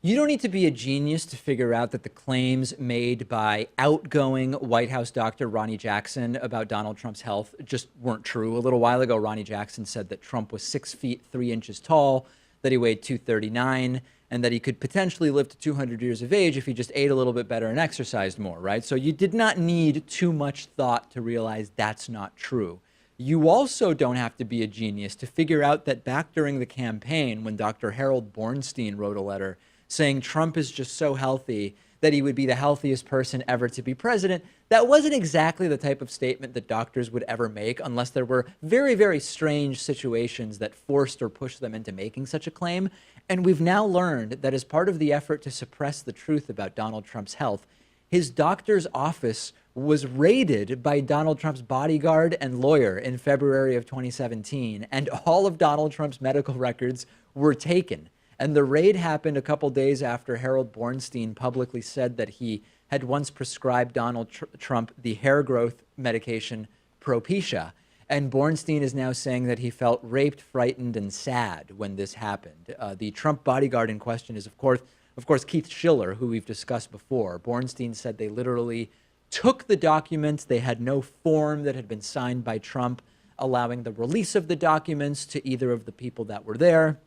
You don't need to be a genius to figure out that the claims made by outgoing White House doctor Ronnie Jackson about Donald Trump's health just weren't true. A little while ago, Ronnie Jackson said that Trump was 6 feet 3 inches tall, that he weighed 239, and that he could potentially live to 200 years of age if he just ate a little bit better and exercised more, right? So you did not need too much thought to realize that's not true. You also don't have to be a genius to figure out that back during the campaign, when Dr. Harold Bornstein wrote a letter saying Trump is just so healthy that he would be the healthiest person ever to be president, that wasn't exactly the type of statement that doctors would ever make unless there were very, very strange situations that forced or pushed them into making such a claim. And we've now learned that as part of the effort to suppress the truth about Donald Trump's health, his doctor's office was raided by Donald Trump's bodyguard and lawyer in February of 2017, and all of Donald Trump's medical records were taken. And the raid happened a couple days after Harold Bornstein publicly said that he had once prescribed Donald Trump the hair growth medication Propecia. And Bornstein is now saying that he felt raped, frightened, and sad when this happened. The Trump bodyguard in question is, of course, Keith Schiller, who we've discussed before. Bornstein said they literally took the documents. They had no form that had been signed by Trump allowing the release of the documents to either of the people that were there.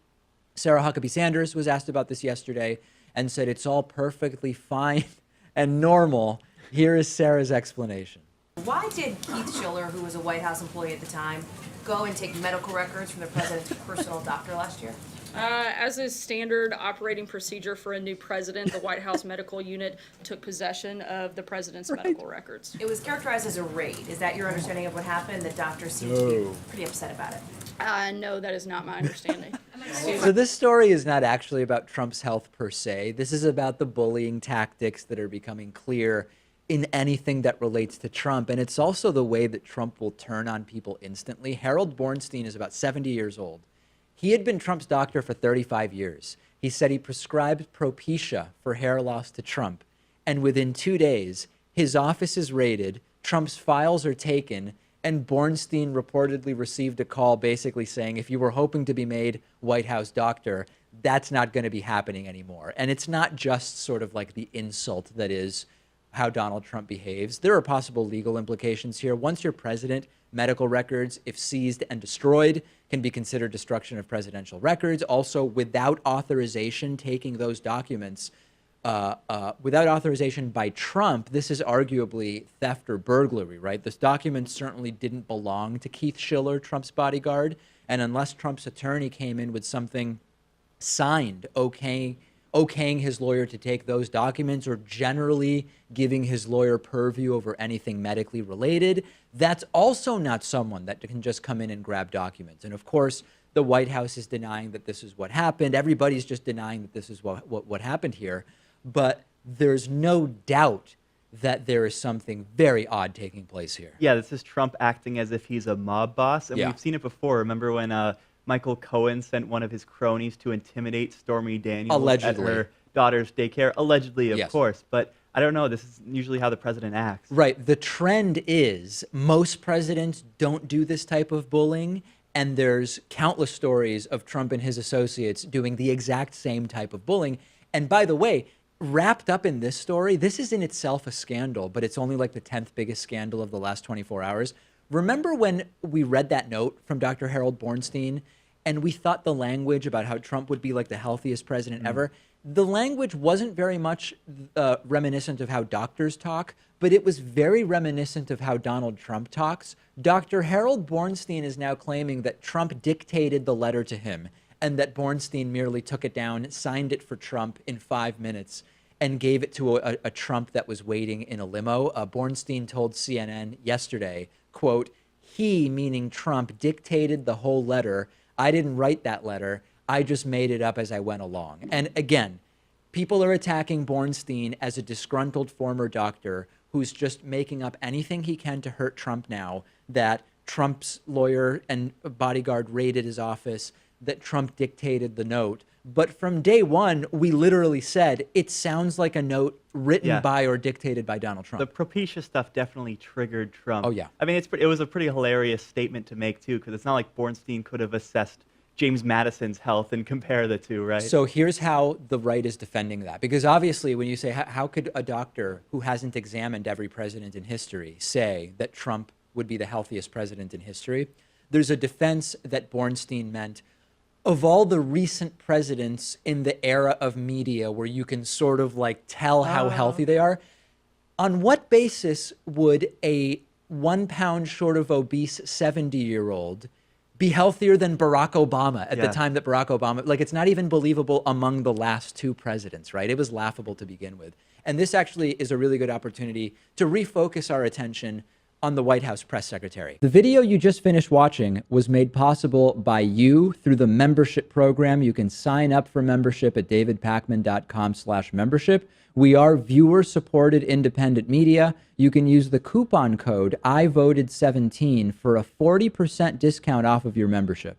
Sarah Huckabee Sanders was asked about this yesterday and said it's all perfectly fine and normal. Here is Sarah's explanation. Why did Keith Schiller, who was a White House employee at the time, go and take medical records from the president's personal doctor last year? As a standard operating procedure for a new president, the White House medical unit took possession of the president's medical records. It was characterized as a raid. Is that your understanding of what happened? The doctor seemed to be pretty upset about it. No, that is not my understanding. So this story is not actually about Trump's health per se. This is about the bullying tactics that are becoming clear in anything that relates to Trump. And it's also the way that Trump will turn on people instantly. Harold Bornstein is about 70 years old. He had been Trump's doctor for 35 years. He said he prescribed Propecia for hair loss to Trump. And within 2 days, his office is raided, Trump's files are taken, and Bornstein reportedly received a call basically saying, if you were hoping to be made White House doctor, that's not going to be happening anymore. And it's not just sort of like the insult that is how Donald Trump behaves. There are possible legal implications here. Once you're president, medical records, if seized and destroyed, can be considered destruction of presidential records. Also, without authorization, taking those documents, without authorization by Trump, this is arguably theft or burglary, right? This document certainly didn't belong to Keith Schiller, Trump's bodyguard. And unless Trump's attorney came in with something signed, okaying his lawyer to take those documents or generally giving his lawyer purview over anything medically related, that's also not someone that can just come in and grab documents. And of course, the White House is denying that this is what happened. Everybody's just denying that this is what happened here. But there's no doubt that there is something very odd taking place here. Yeah, this is Trump acting as if he's a mob boss. And we've seen it before. Remember when Michael Cohen sent one of his cronies to intimidate Stormy Daniels Allegedly. at her daughter's daycare? Allegedly, of Yes. course. But I don't know. This is usually how the president acts. Right. The trend is most presidents don't do this type of bullying. And there's countless stories of Trump and his associates doing the exact same type of bullying. And by the way, wrapped up in this story, this is in itself a scandal, but it's only like the 10th biggest scandal of the last 24 hours. Remember when we read that note from Dr. Harold Bornstein and we thought the language about how Trump would be like the healthiest president ever? The language wasn't very much reminiscent of how doctors talk, but it was very reminiscent of how Donald Trump talks. Dr. Harold Bornstein is now claiming that Trump dictated the letter to him and that Bornstein merely took it down, signed it for Trump in 5 minutes, and gave it to a Trump that was waiting in a limo. Bornstein told CNN yesterday, quote, he, meaning Trump, dictated the whole letter. I didn't write that letter. I just made it up as I went along. And again, people are attacking Bornstein as a disgruntled former doctor who's just making up anything he can to hurt Trump now, that Trump's lawyer and bodyguard raided his office, that Trump dictated the note. But from day one, we literally said it sounds like a note written by or dictated by Donald Trump. The Propecia stuff definitely triggered Trump. Oh, yeah. I mean, it was a pretty hilarious statement to make, too, because it's not like Bornstein could have assessed James Madison's health and compare the two, right? So here's how the right is defending that. Because obviously, when you say, how could a doctor who hasn't examined every president in history say that Trump would be the healthiest president in history? There's a defense that Bornstein meant, of all the recent presidents in the era of media where you can sort of like tell how healthy they are, on what basis would a 1 pound short of obese 70-year-old be healthier than Barack Obama at the time that Barack Obama, like, it's not even believable among the last two presidents, right? It was laughable to begin with. And this actually is a really good opportunity to refocus our attention on the White House press secretary. The video you just finished watching was made possible by you through the membership program. You can sign up for membership at davidpakman.com/membership. We are viewer-supported independent media. You can use the coupon code IVOTED17 for a 40% discount off of your membership.